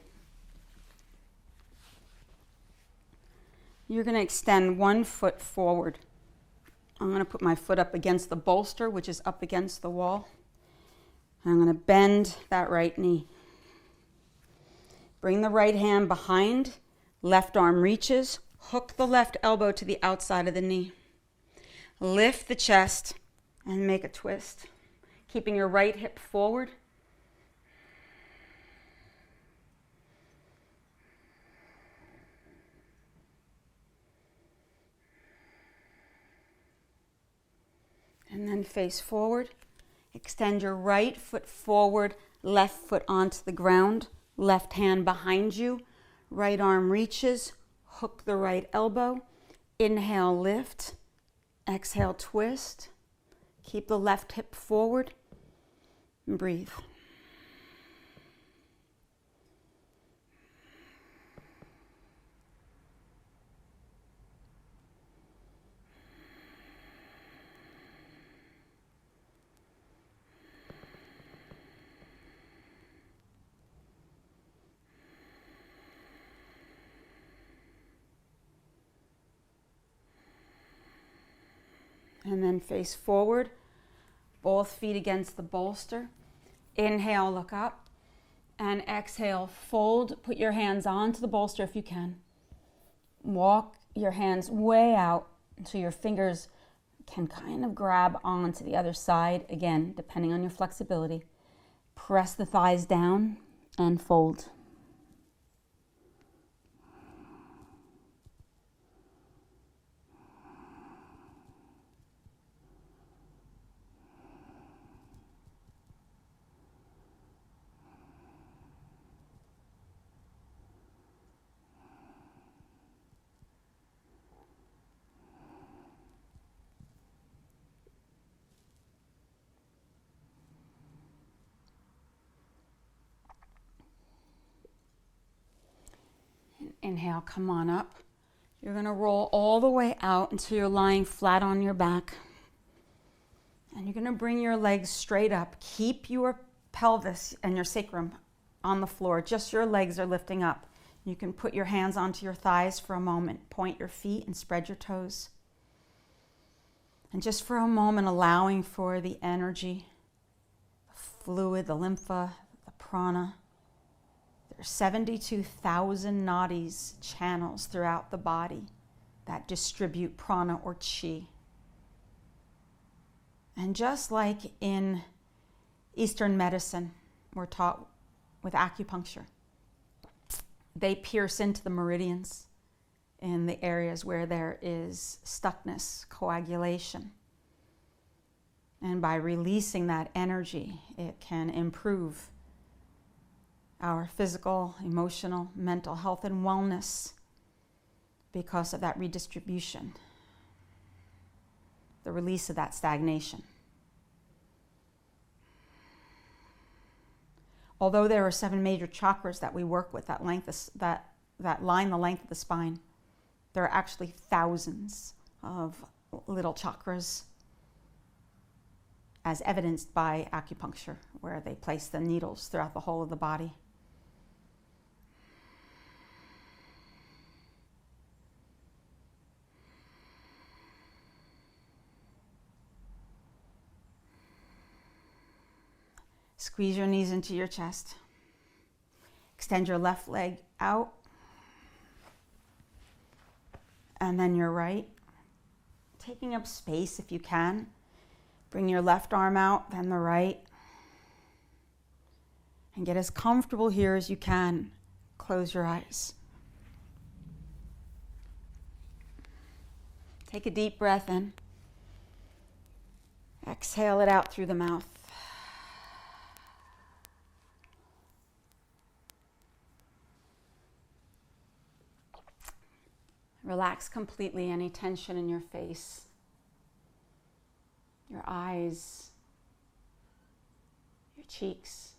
You're going to extend one foot forward. I'm going to put my foot up against the bolster, which is up against the wall. And I'm going to bend that right knee. Bring the right hand behind, left arm reaches, hook the left elbow to the outside of the knee. Lift the chest and make a twist, keeping your right hip forward. And then face forward. Extend your right foot forward, left foot onto the ground, left hand behind you, right arm reaches, hook the right elbow. Inhale, lift. Exhale, twist. Keep the left hip forward and breathe. And then face forward, both feet against the bolster. Inhale, look up. And exhale, fold. Put your hands onto the bolster if you can. Walk your hands way out so your fingers can kind of grab onto the other side. Again, depending on your flexibility. Press the thighs down and fold. Inhale, come on up. You're going to roll all the way out until you're lying flat on your back. And you're going to bring your legs straight up. Keep your pelvis and your sacrum on the floor. Just your legs are lifting up. You can put your hands onto your thighs for a moment. Point your feet and spread your toes. And just for a moment, allowing for the energy, the fluid, the lympha, the prana. There's 72,000 nadis, channels throughout the body that distribute prana or chi. And just like in Eastern medicine, we're taught with acupuncture, they pierce into the meridians in the areas where there is stuckness, coagulation. And by releasing that energy, it can improve our physical, emotional, mental health and wellness because of that redistribution, the release of that stagnation. Although there are 7 major chakras that we work with that line the length of the spine, there are actually thousands of little chakras, as evidenced by acupuncture, where they place the needles throughout the whole of the body. Squeeze your knees into your chest. Extend your left leg out. And then your right. Taking up space if you can. Bring your left arm out, then the right. And get as comfortable here as you can. Close your eyes. Take a deep breath in. Exhale it out through the mouth. Relax completely any tension in your face, your eyes, your cheeks.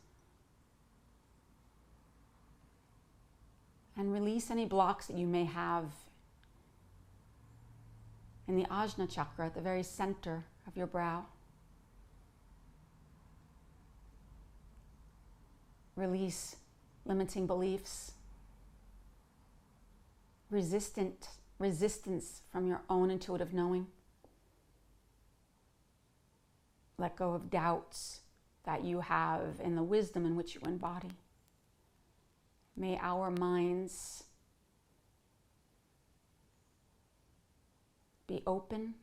And release any blocks that you may have in the Ajna chakra at the very center of your brow. Release limiting beliefs, resistance from your own intuitive knowing. Let go of doubts that you have in the wisdom in which you embody. May our minds be open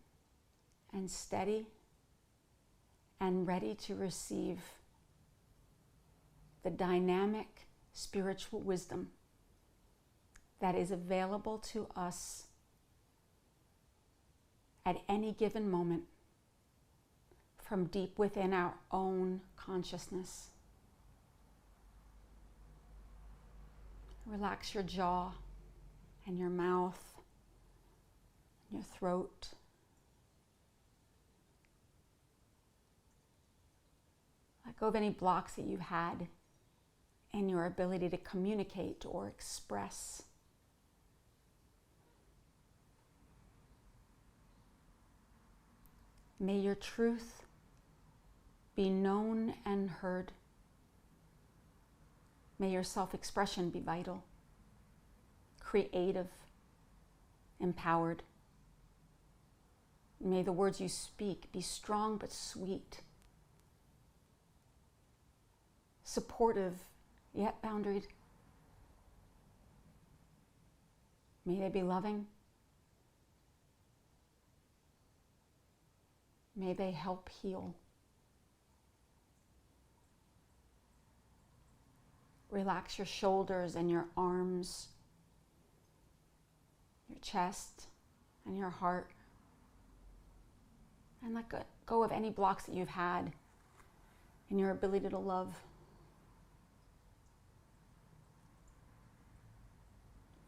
and steady and ready to receive the dynamic spiritual wisdom that is available to us at any given moment from deep within our own consciousness. Relax your jaw and your mouth, your throat. Let go of any blocks that you've had in your ability to communicate or express. May your truth be known and heard. May your self-expression be vital, creative, empowered. May the words you speak be strong but sweet, supportive yet boundaried. May they be loving. May they help heal. Relax your shoulders and your arms, your chest and your heart. And let go of any blocks that you've had in your ability to love.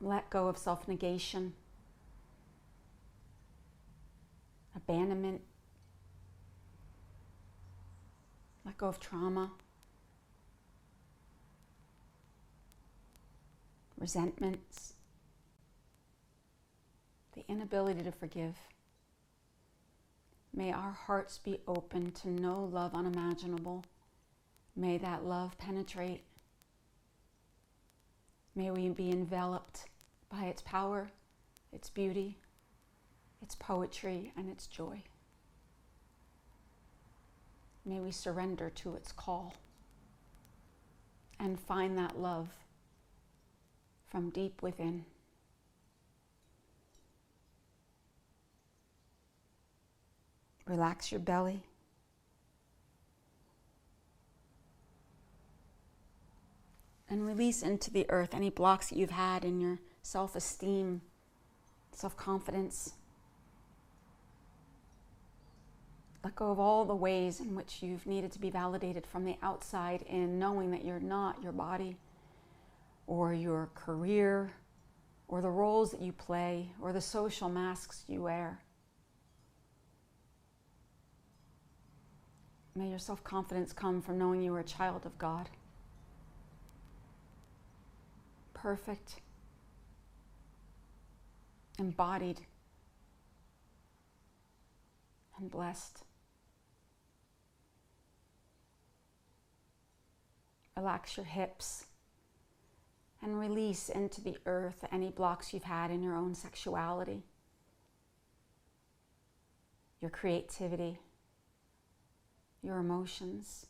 Let go of self-negation, abandonment. Let go of trauma, resentments, the inability to forgive. May our hearts be open to know love unimaginable. May that love penetrate. May we be enveloped by its power, its beauty, its poetry, and its joy. May we surrender to its call and find that love from deep within. Relax your belly. And release into the earth any blocks that you've had in your self-esteem, self-confidence. Let go of all the ways in which you've needed to be validated from the outside in, knowing that you're not your body or your career or the roles that you play or the social masks you wear. May your self-confidence come from knowing you are a child of God. Perfect, embodied, and blessed. Relax your hips and release into the earth any blocks you've had in your own sexuality, your creativity, your emotions.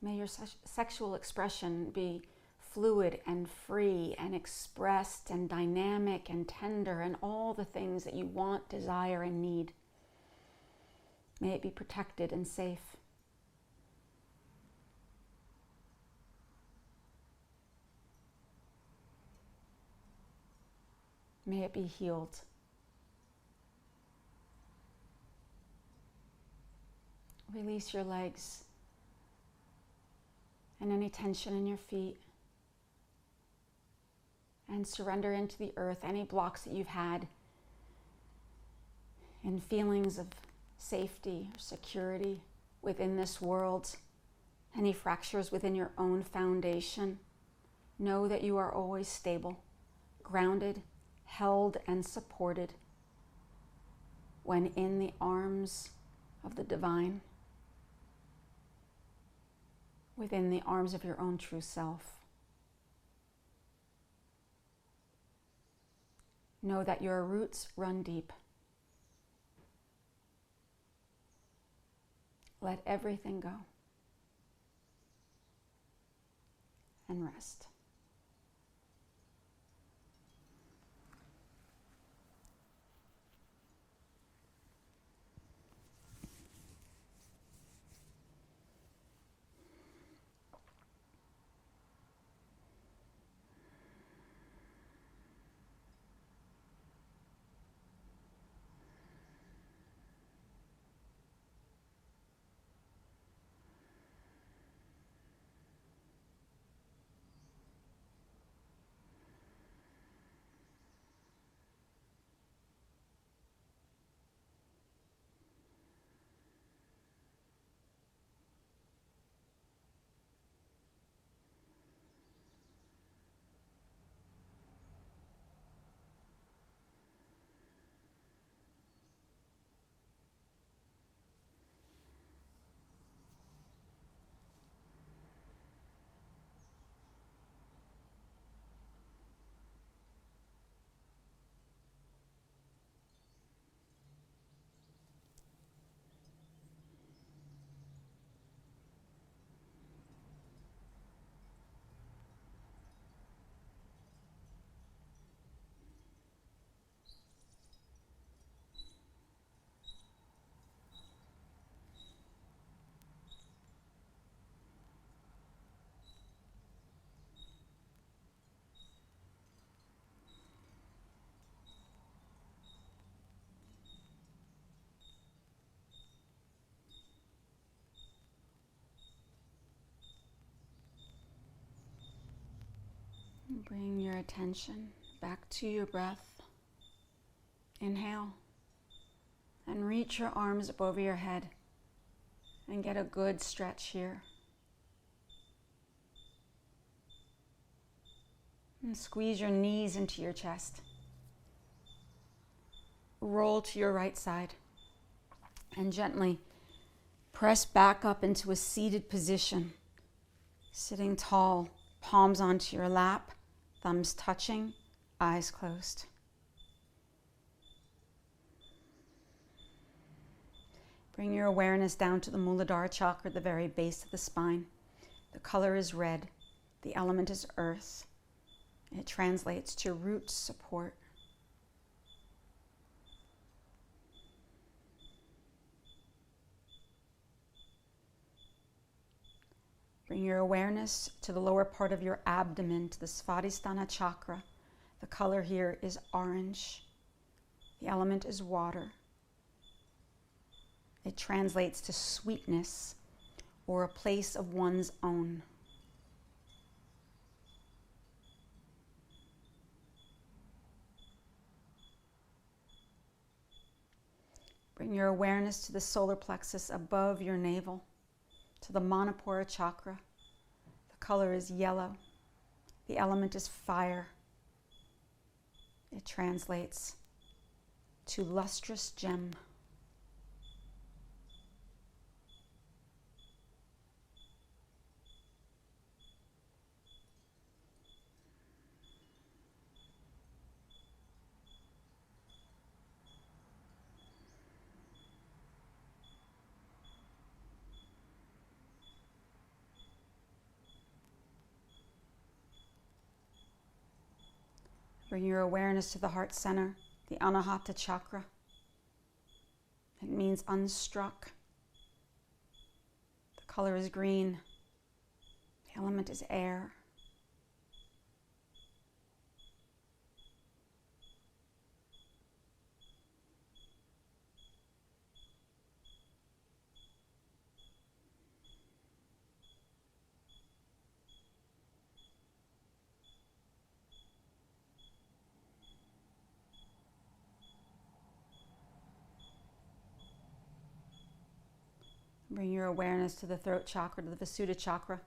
May your sexual expression be fluid and free and expressed and dynamic and tender and all the things that you want, desire, and need. May it be protected and safe. May it be healed. Release your legs and any tension in your feet, and surrender into the earth any blocks that you've had and feelings of safety or security within this world, any fractures within your own foundation. Know that you are always stable, grounded, held, and supported when in the arms of the divine, within the arms of your own true self. Know that your roots run deep. Let everything go and rest. Bring your attention back to your breath. Inhale and reach your arms up over your head and get a good stretch here. And squeeze your knees into your chest. Roll to your right side and gently press back up into a seated position, sitting tall, palms onto your lap, thumbs touching, eyes closed. Bring your awareness down to the Muladhara chakra, the very base of the spine. The color is red. The element is earth. It translates to root support. Bring your awareness to the lower part of your abdomen, to the Svadhisthana chakra. The color here is orange. The element is water. It translates to sweetness or a place of one's own. Bring your awareness to the solar plexus above your navel, to the Manipura chakra. The color is yellow. The element is fire. It translates to lustrous gem. Bring your awareness to the heart center, the Anahata chakra. It means unstruck. The color is green. The element is air. Bring your awareness to the throat chakra, to the Visuddha chakra.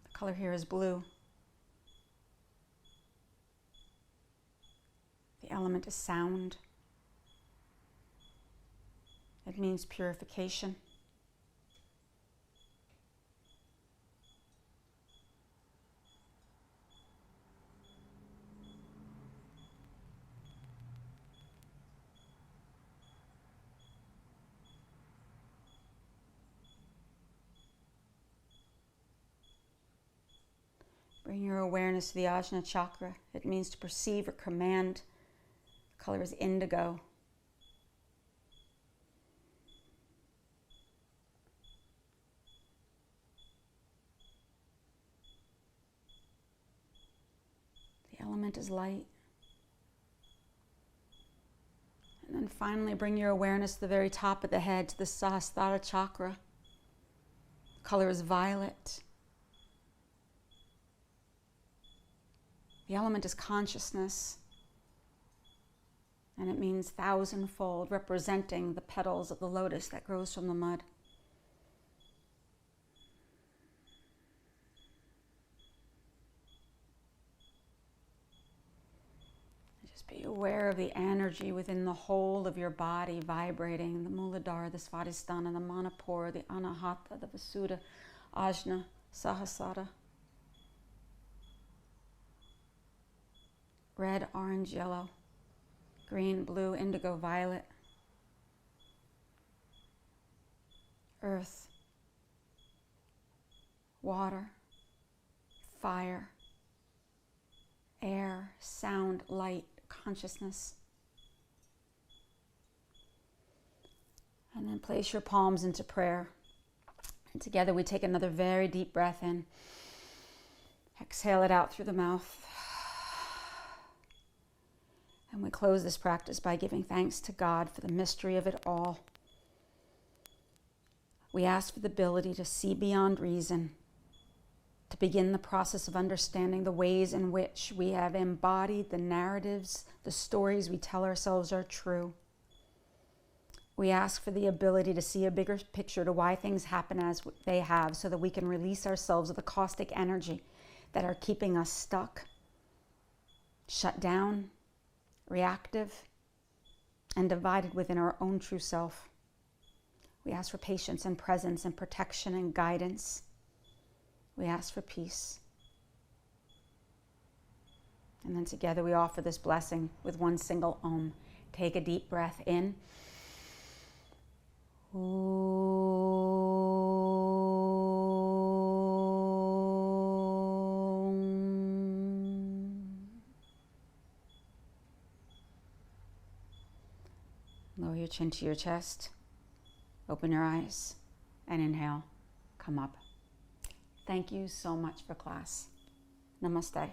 The color here is blue. The element is sound. It means purification. Bring your awareness to the Ajna chakra. It means to perceive or command. The color is indigo. The element is light. And then finally bring your awareness to the very top of the head, to the Sahasrara chakra. The color is violet. The element is consciousness, and it means thousandfold, representing the petals of the lotus that grows from the mud. Just be aware of the energy within the whole of your body vibrating, the Muladhara, the Svadhisthana, the Manipura, the Anahata, the Visuddha, Ajna, Sahasrara. Red, orange, yellow, green, blue, indigo, violet, earth, water, fire, air, sound, light, consciousness. And then place your palms into prayer. And together we take another very deep breath in. Exhale it out through the mouth. And we close this practice by giving thanks to God for the mystery of it all. We ask for the ability to see beyond reason, to begin the process of understanding the ways in which we have embodied the narratives, the stories we tell ourselves are true. We ask for the ability to see a bigger picture to why things happen as they have, so that we can release ourselves of the caustic energy that are keeping us stuck, shut down, reactive, and divided within our own true self. We ask for patience and presence and protection and guidance. We ask for peace. And then together we offer this blessing with one single Om. Take a deep breath in. Lower your chin to your chest. Open your eyes and inhale. Come up. Thank you so much for class. Namaste.